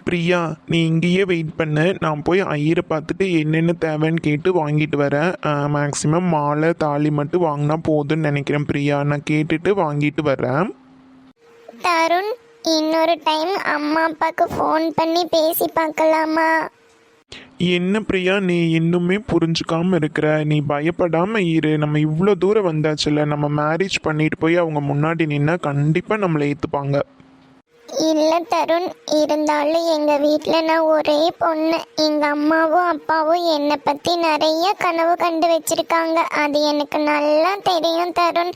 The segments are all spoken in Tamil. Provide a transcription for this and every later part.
பிரியா, நீ இங்கேயே வெயிட் பண்ணு. நான் போய் ஐயரை பார்த்துட்டு என்னென்ன தேவைன்னு கேட்டு வாங்கிட்டு வரேன். மேக்ஸிமம் மாலை தாலி மட்டும் வாங்கினா போதும்னு நினைக்கிறேன் பிரியா. நான் கேட்டுட்டு வாங்கிட்டு வரேன். தருண், இன்னொரு டைம் அம்மா அப்பாவுக்கு ஃபோன் பண்ணி பேசி பார்க்கலாமா? என்ன பிரியா, நீ இன்னுமே புரிஞ்சுக்காம இருக்கிற? நீ பயப்படாம இரு. நம்ம இவ்வளோ தூரம் வந்தாச்சுல்ல, நம்ம மேரேஜ் பண்ணிட்டு போய் அவங்க முன்னாடி நின்னா கண்டிப்பாக நம்மளை ஏற்றுப்பாங்க. இல்லை தருண், இருந்தாலும் எங்கள் வீட்டில் நான் ஒரே பொண்ணு. எங்கள் அம்மாவும் அப்பாவும் என்னை பற்றி நிறைய கனவு கண்டு வச்சுருக்காங்க. அது எனக்கு நல்லா தெரியும் தருண்.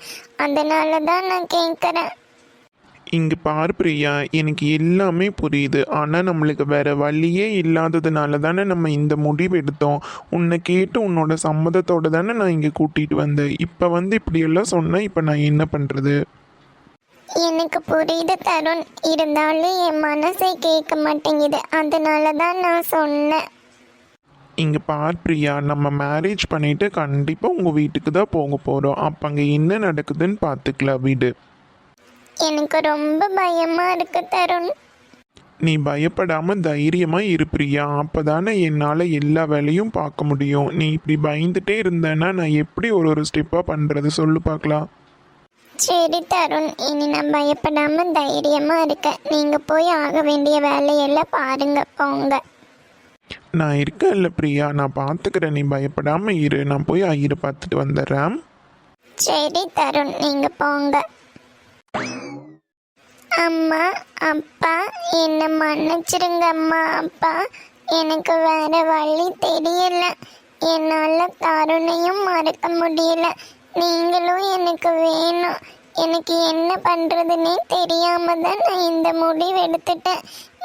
அதனால தான் நான் கேட்குறேன். இங்கே பாரு பிரியா, எனக்கு எல்லாமே புரியுது. ஆனால் நம்மளுக்கு வேற வழியே இல்லாததுனால தானே நம்ம இந்த முடிவு எடுத்தோம். உன்னை கேட்டு உன்னோட சம்மதத்தோடு தானே நான் இங்கே கூட்டிகிட்டு வந்தேன். இப்போ இப்படியெல்லாம் சொன்னேன். இப்போ நான் என்ன பண்ணுறது? எனக்கு புரியுது தருண், இருந்தாலும் என் மனசை கேட்க மாட்டேங்குது. அதனால தான் நான் சொன்னேன். இங்கே பார் பிரியா, நம்ம மேரேஜ் பண்ணிவிட்டு கண்டிப்பாக உங்கள் வீட்டுக்கு தான் போக போகிறோம். அப்போ அங்கே என்ன நடக்குதுன்னு பார்த்துக்கலாம் வீடு. எனக்கு ரொம்ப பயமா இருக்கு தருண். நீ பயப்படாமல் தைரியமாக இரு பிரியா. அப்போ தானே என்னால் எல்லா வேலையும் பார்க்க முடியும். நீ இப்படி பயந்துட்டே இருந்தேன்னா நான் எப்படி ஒரு ஸ்டெப்பாக பண்ணுறது சொல்லு பார்க்கலாம். சரி தருண், இனி நான் பயப்படாம தைரியமா இருக்கேன். நீங்க போய் ஆக வேண்டிய வேலையெல்லாம் பாருங்க, போங்க. நான் இருக்கேன் இல்லை பிரியா, நான் பார்த்துக்கிறேன். நீ பயப்படாமல் இரு. நான் போய் ஐயரை பார்த்துட்டு வந்துடுறேன். சரி தருண், நீங்க போங்க. அம்மா அப்பா, என்னை மன்னிச்சிருங்க அம்மா அப்பா. எனக்கு வேற வழி தெரியல. என்னால் தருணையும் மறக்க முடியல. நீங்களும் எனக்கு வேணும். எனக்கு என்ன பண்ணுறதுன்னே தெரியாம தான் நான் இந்த முடிவு எடுத்துட்டேன்.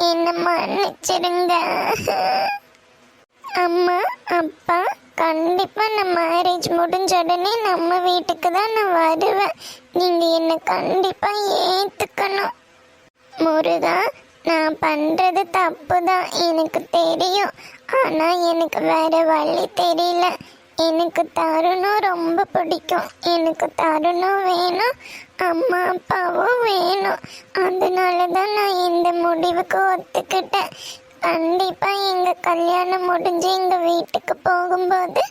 என்னை மன்னிச்சிருங்க அம்மா அப்பா. கண்டிப்பாக நான் மேரேஜ் முடிஞ்ச உடனே நம்ம வீட்டுக்கு தான் நான் வருவேன். நீங்கள் என்னை கண்டிப்பாக ஏற்றுக்கணும். முருகா, நான் பண்ணுறது தப்பு தான் எனக்கு தெரியும். ஆனால் எனக்கு வேற வழி தெரியல. எனக்கு தருணும் ரொம்ப பிடிக்கும். எனக்கு தருணும் வேணும், அம்மா அப்பாவும் வேணும். அதனால தான் நான் இந்த முடிவுக்கு ஒத்துக்கிட்டேன். கண்டிப்பாக எங்கள் கல்யாணம் முடிஞ்சு எங்கள் வீட்டுக்கு போகும்போது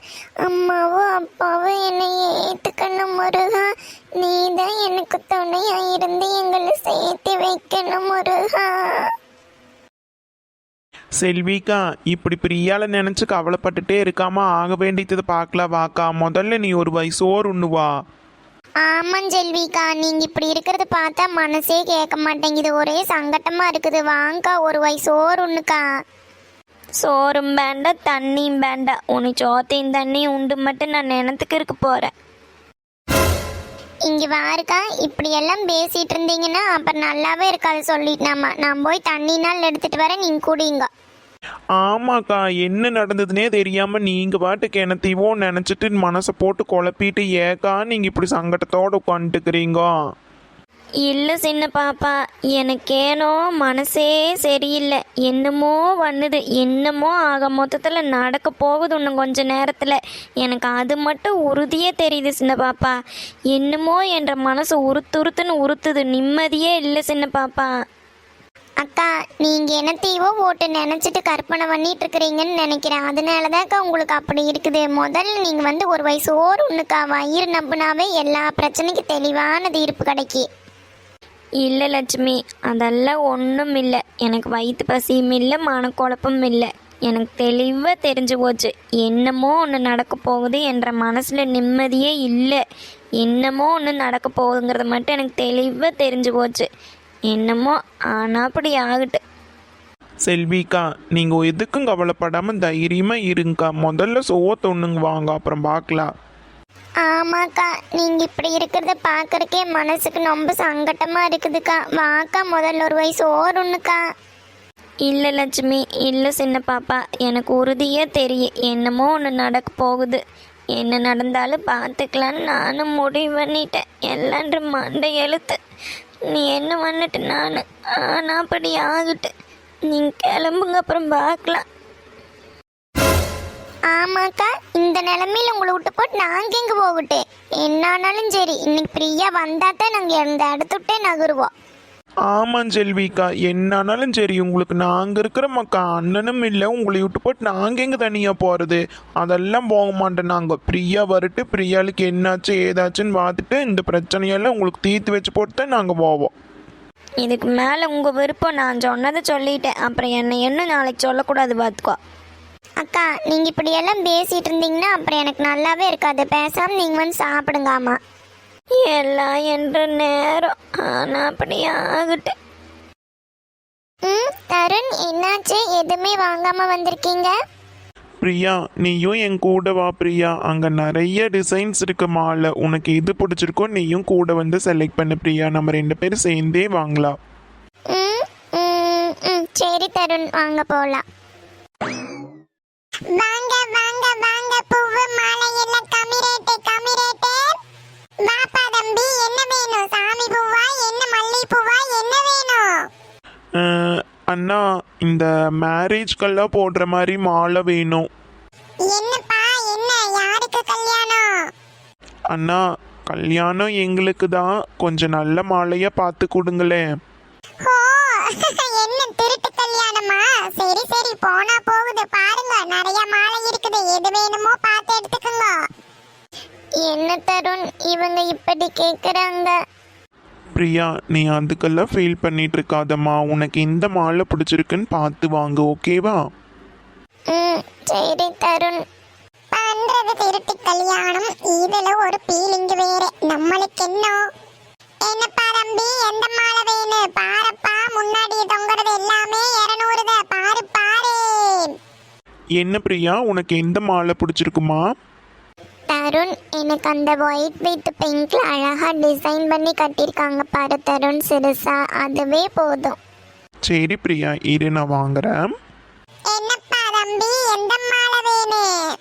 அம்மாவும் அப்பாவும் என்னை ஏற்றுக்கணும். முருகா, நீ தான் எனக்கு துணையாக இருந்து எங்களை சேர்த்து வைக்கணும் முருகா. செல்விக்கா, இப்படி பிரியால நினச்சி கவலைப்பட்டுட்டே இருக்காம ஆக வேண்டியது பார்க்கலாம் வாக்கா. முதல்ல நீ ஒரு வயசோர் உண்ணுவா. ஆமாம் செல்விக்கா, நீங்கள் இப்படி இருக்கிறத பார்த்தா மனசே கேட்க மாட்டேங்குது. ஒரே சங்கட்டமாக இருக்குது. வாங்கக்கா, ஒரு வயசோர் ஒன்றுக்கா. சோறும் வேண்டாம் தண்ணியும் வேண்டாம். உனி சோத்தையும் தண்ணியும் உண்டு மட்டும் நான் நினத்துக்கு இருக்க போகிறேன். இங்கே வாருக்கா, இப்படியெல்லாம் பேசிகிட்டு இருந்தீங்கன்னா அப்புறம் நல்லாவே இருக்காது. சொல்லிட்டாமா, நான் போய் தண்ணினால் எடுத்துகிட்டு வரேன், நீங்கள் குடிங்க. ஆமாக்கா, என்ன நடந்ததுன்னே தெரியாம நீங்க பாட்டுக்கு என்னத்தையோ நினைச்சிட்டு மனசை போட்டு குழப்பிட்டு ஏக்கா நீங்க இப்படி சங்கடத்தோடு உட்காந்துக்கிறீங்க? இல்லை சின்ன பாப்பா, எனக்கேனோ மனசே சரியில்லை. என்னமோ பண்ணுது, என்னமோ ஆக மொத்தத்தில் நடக்க போகுது இன்னும் கொஞ்ச நேரத்தில். எனக்கு அது மட்டும் உறுதியே தெரியுது சின்ன பாப்பா. என்னமோ என்ற மனசு உறுத்துன்னு உறுத்துது. நிம்மதியே இல்லை சின்ன பாப்பா. அக்கா, நீங்கள் என்னத்தையோ போட்டு நினச்சிட்டு கற்பனை பண்ணிட்டு இருக்கிறீங்கன்னு நினைக்கிறேன். அதனால தான்க்கா உங்களுக்கு அப்படி இருக்குது. முதல்ல நீங்கள் ஒரு வயசு ஒன்றுக்கா வயிறு நம்புனாவே எல்லா பிரச்சனைக்கும் தெளிவான தீர்ப்பு கிடைக்கி. இல்லை லட்சுமி, அதெல்லாம் ஒன்றும் இல்லை. எனக்கு வயிற்று பசியும் இல்லை, மனக்குழப்பமும் இல்லை. எனக்கு தெளிவாக தெரிஞ்சு போச்சு. என்னமோ ஒன்று நடக்க போகுது என்ற மனசில் நிம்மதியே இல்லை. என்னமோ ஒன்று நடக்க போகுதுங்கிறது மட்டும் எனக்கு தெளிவாக தெரிஞ்சு போச்சு. என்னமோ ஆனால் அப்படி ஆகட்டு. செல்விக்கா, நீங்க எதுக்கும் கவலைப்படாம தைரியமா இருங்கக்கா. முதல்ல சோத்தொண்ணுங்க வாங்க, அப்புறம் பார்க்கலாம். ஆமாக்கா, நீங்கள் இப்படி இருக்கிறத பார்க்குறக்கே மனசுக்கு ரொம்ப சங்கட்டமாக இருக்குதுக்கா. வாக்கா, முதல்ல ஒரு வயசு ஒன்றுக்கா. இல்லை லட்சுமி, இல்லை சின்ன பாப்பா, எனக்கு உறுதியாக தெரியும் என்னமோ ஒன்று நடக்க போகுது. என்ன நடந்தாலும் பார்த்துக்கலான்னு நானும் முடிவு பண்ணிட்டேன். எல்லான்ற மண்டை எழுத்து. நீ என்ன பண்ணிட்டு நான் ஆனால் அப்படி ஆகிட்டு. நீங்கள் கிளம்புங்க, அப்புறம் பார்க்கலாம். ஆமாக்கா, இந்த நிலைமையில் உங்களை விட்டு போட்டு நாங்கள் எங்கே போகட்டே? என்னானாலும் சரி, இன்னைக்கு ஃப்ரீயாக வந்தால் தான் நாங்கள் இந்த இடத்துட்டே நகருவோம். ஆமாம் செல்விக்கா, என்னானாலும் சரி, உங்களுக்கு நாங்கள் இருக்கிற மக்கா, அண்ணனும் இல்லை, உங்களை விட்டு போட்டு நாங்கள் எங்கே தனியாக போகிறது? அதெல்லாம் போக மாட்டோம். நாங்கள் பிரியா வரட்டு, பிரியாளுக்கு என்னாச்சு ஏதாச்சுன்னு பார்த்துட்டு இந்த பிரச்சனையெல்லாம் உங்களுக்கு தீர்த்து வச்சு போட்டு தான் நாங்கள் போவோம். இதுக்கு மேலே உங்கள் விருப்பம். நான் சொன்னதை சொல்லிட்டேன். அப்புறம் என்னை என்ன நாளைக்கு சொல்லக்கூடாது பார்த்துக்கோ. அக்கா நீங்க இப்படி எல்லாம் பேசிட்டு இருந்தீங்கன்னா அப்புறம் எனக்கு நல்லாவே இருக்காது. பேசாம நீங்க வந்து சாப்பிடுங்க. ஆமா எல்லாம் என்ற நேரம். ஆனால் அப்படி ஆகட்டும். தருண் என்னாச்சு? எதுவுமே வாங்காம வந்திருக்கீங்க? பிரியா, நீயும் என் கூட வா பிரியா. அங்கே நிறைய டிசைன்ஸ் இருக்கு மாலை. உனக்கு எது பிடிச்சிருக்கோ நீயும் கூட வந்து செலக்ட் பண்ணு பிரியா. நம்ம 2 பேரும் சேர்ந்தே வாங்கலாம். சரி தருண், வாங்க போலாம். வாங்க வாங்க வாங்க, பூவு மாலை எல்லாம் கம்மி ரேட்டு கம்மி ரேட்டு. வாப்பா தம்பி, என்ன வேணும்? சாமி பூவா, என்ன மல்லி பூவா, என்ன வேணும்? அண்ணா, இந்த மேரேஜ்க்கெல்லாம் போடுற மாதிரி மாலை வேணும். என்னப்பா என்ன, யாருக்கு கல்யாணம்? அண்ணா, கல்யாணம் எங்களுக்கு தான். கொஞ்சம் நல்ல மாலையா பார்த்து கொடுங்களேன். ஓ என்ன திருட்டு கல்யாணமா? சரி சரி, போனா போகுது. பாருங்க, நிறைய மாலை இருக்குது. எது வேணுமோ பார்த்து எடுத்துக்கோங்க. என்ன தருண் இவங்க இப்படி கேக்குறாங்க? பிரியா, நீ அதுக்கெல்லாம் ஃபீல் பண்ணிட்டு இருக்காதம்மா. உனக்கு இந்த மாலை பிடிச்சிருக்குன்னு பார்த்து வாங்க, ஓகேவா? சரி தருண். பண்றது திருட்டு கல்யாணம், இதுல ஒரு பீலிங் வேற. நம்மளுக்கு என்ன? என்னப்பா தம்பி, எந்த மாலை வேணும்? பாருப்பா, முன்னாடி தொங்குறது எல்லாமே 200 தான். பாரு பாரு. என்ன பிரியா, உனக்கு எந்த மாலை பிடிச்சிருக்குமா? தருண், எனக்கு அந்த ஒயிட் வித் பிங்க்ல அழகா டிசைன் பண்ணி கட்டியிருக்காங்க பாரு தருண், சிறுசா. அதுவே போதும். சரி பிரியா, இரு நான் வாங்குறேன். என்னப்பா தம்பி, எந்த மாலை வேணும்?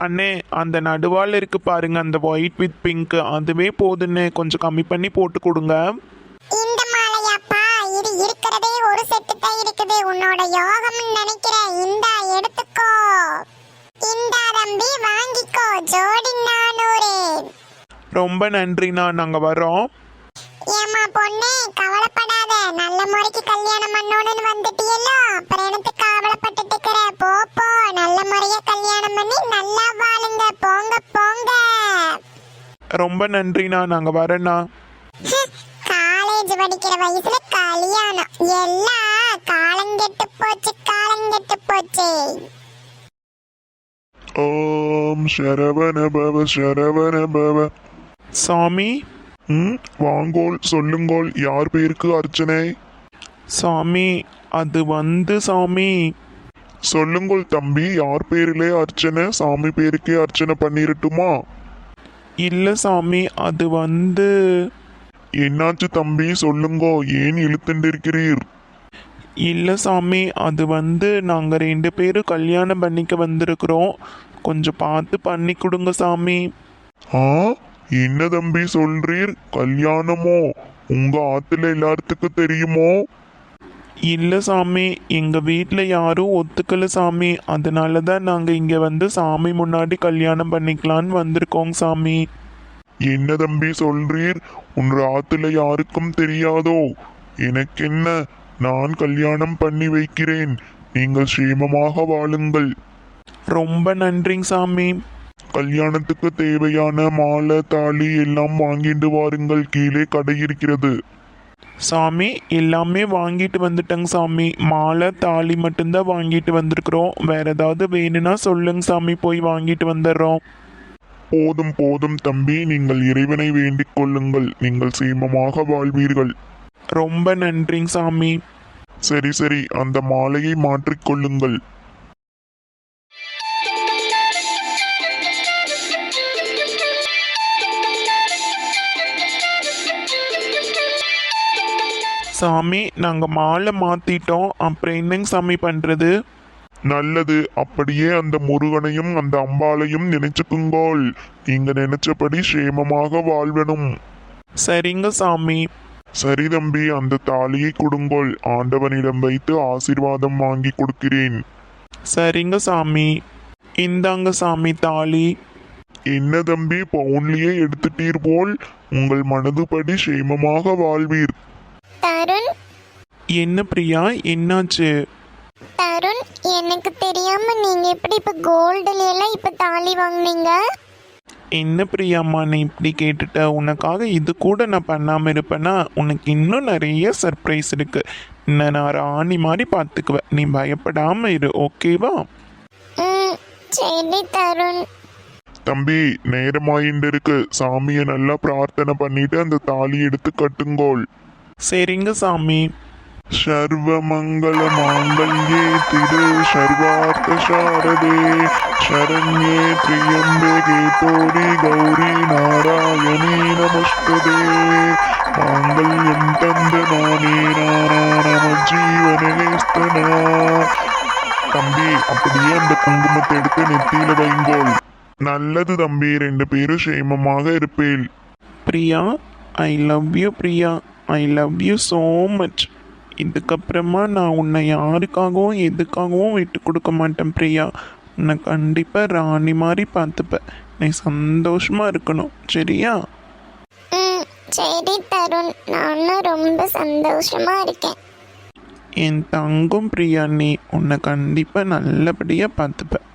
அண்ணே, அந்த நடுவால் இருக்கு பாருங்க, அந்த ஒயிட் வித் பிங்க், அதுவே போதுன்னு. கொஞ்சம் கம்மி பண்ணி போட்டு கொடுங்க. இந்த மாலையாப்பா? இது இருக்கிறதே ஒரு செட்டு தான் இருக்குது. உன்னோட யோகம்னு நினைக்கிறேன். இந்தா எடுத்துக்கோ. இந்தா தம்பி, வாங்கிக்கோ. ஜோடி 400. ரொம்ப நன்றிண்ணா, நாங்கள் வரோம். ஏமா பொண்ணே, கவலைப்படாத. நல்ல முறைக்கு கல்யாணம் பண்ணணும்னு வந்துட்டியല്ലോ, அப்புறம் எனக்கு கவலைப்பட்டுட்டு இருக்கிற. போ போ, நல்ல முறையா கல்யாணம் பண்ணி நல்லா வாழுங்க. போங்க போங்க. ரொம்ப நன்றிண்ணா, நாங்கள் வரேண்ணா. காலேஜ் படிக்கிற வயசுல கல்யாணம், எல்லாம் காலங்கெட்டு போச்சு காலங்கெட்டு போச்சு. ஓம் சரவண பவ சரவண பவ. சாமி. வாங்கோல், சொல்லுங்கோல், யார் பேருக்கு அர்ச்சனை? சாமி, அது வந்து சாமி. சொல்லுங்கோல் தம்பி, யார் பேரிலே அர்ச்சனை? சாமி பேருக்கே அர்ச்சனை பண்ணிரட்டுமா? இல்லை சாமி, அது வந்து. என்னாச்சு தம்பி, சொல்லுங்கோ, ஏன் இழுத்துண்டு இருக்கிறீர்? இல்லை சாமி, அது வந்து நாங்கள் 2 பேரும் கல்யாணம் பண்ணிக்க வந்திருக்கிறோம். கொஞ்சம் பார்த்து பண்ணி கொடுங்க சாமி. ஆ, என்ன தம்பி சொல்றீர்? கல்யாணமோ? உங்க ஆத்துல எல்லாத்துக்கும் தெரியுமோ? இல்லை சாமி, எங்கள் வீட்டில் யாரும் ஒத்துக்கல சாமி. அதனால தான் நாங்கள் இங்கே வந்து சாமி முன்னாடி கல்யாணம் பண்ணிக்கலான்னு வந்திருக்கோங்க சாமி. என்ன தம்பி சொல்றீர்? உன் ஆத்துல யாருக்கும் தெரியாதோ? எனக்கென்ன, நான் கல்யாணம் பண்ணி வைக்கிறேன். நீங்கள் சேமமாக வாழுங்கள். ரொம்ப நன்றிங்க சாமி. கல்யாணத்துக்கு தேவையான மாலை தாலி எல்லாம் வாங்கிட்டு வாருங்கள். கீழே கடை இருக்கிறது. சாமி, எல்லாமே வாங்கிட்டு வந்துட்டேங்க சாமி. மாலை தாலி மட்டும்தான் வாங்கிட்டு வந்திருக்கிறோம். வேற ஏதாவது வேணும்னா சொல்லுங்க சாமி, போய் வாங்கிட்டு வந்துடுறோம். போதும் போதும் தம்பி, நீங்கள் இறைவனை வேண்டிக் கொள்ளுங்கள். நீங்கள் சேமமாக வாழ்வீர்கள். ரொம்ப நன்றிங்க சாமி. சரி சரி, அந்த மாலையை மாற்றிக்கொள்ளுங்கள். சாமி, நாங்கள் மாலை மாற்றிட்டோம். அப்புறம் என்னங்க சாமி பண்ணுறது? நல்லது, அப்படியே அந்த முருகனையும் அந்த அம்பாளையும் நினைச்சுக்குங்கோள். நீங்க நினைச்சபடி சேமமாக வாழ்வனும். சரிங்க சாமி. சரி தம்பி, அந்த தாலியை கொடுங்கோள். ஆண்டவனிடம் வைத்து ஆசீர்வாதம் வாங்கி கொடுக்கிறேன். சரிங்க சாமி. இந்தாங்க சாமி தாலி. என்ன தம்பி, பவுன்லியே எடுத்துட்டீர் போல். உங்கள் மனதுபடி சேமமாக வாழ்வீர். தருண் என்ன பிரியா, என்னாச்சு? தருண், எனக்கு தெரியாம நீங்க எப்படி இப்ப கோல்டுல எல்லாம் இப்ப தாலி வாங்குனீங்க? என்ன பிரியாம்மா நீ இப்படி கேட்டுட்ட? உனக்காக இது கூட நான் பண்ணாமல் இருப்பேனா? உனக்கு இன்னும் நிறைய சர்ப்ரைஸ் இருக்கு. நான் ராணி மாதிரி பார்த்துக்குவேன், நீ பயப்படாமல் இரு, ஓகேவா? ம், சரி தருண். தம்பி, நேரமாயிண்டு இருக்கு. சாமியை நல்லா பிரார்த்தனை பண்ணிட்டு அந்த தாலி எடுத்து கட்டுங்கோள். சரிங்க சாமி. சர்வ மங்கள மாங்கல்யே திரு சர்வார்த்த சாரதே சரண்யே திரியம்பகே தோரி கௌரி நாராயணி நமஸ்ததே மாங்கல்யம் தந்த நானே நாம ஜீவனேஸ்தனா. தம்பி, அப்படியே அந்த குங்குமத்தை எடுத்து நெத்தியில வைங்கோள். நல்லது தம்பி, 2 பேரும் சேமமாக இருப்பேள். Priya, I love you Priya, I love you so much. இதுக்கப்புறமா நான் உன்னை யாருக்காகவும் எதுக்காகவும் விட்டு கொடுக்க மாட்டேன் பிரியா. உன்னை கண்டிப்பாக ராணி மாதிரி பார்த்துப்பேன். நீ சந்தோஷமாக இருக்கணும், சரியா? ம், சரி தருண், நானும் ரொம்ப சந்தோஷமா இருக்கேன். என் தங்கம் பிரியா, நீ உன்னை கண்டிப்பாக நல்லபடியாக பார்த்துப்பேன்.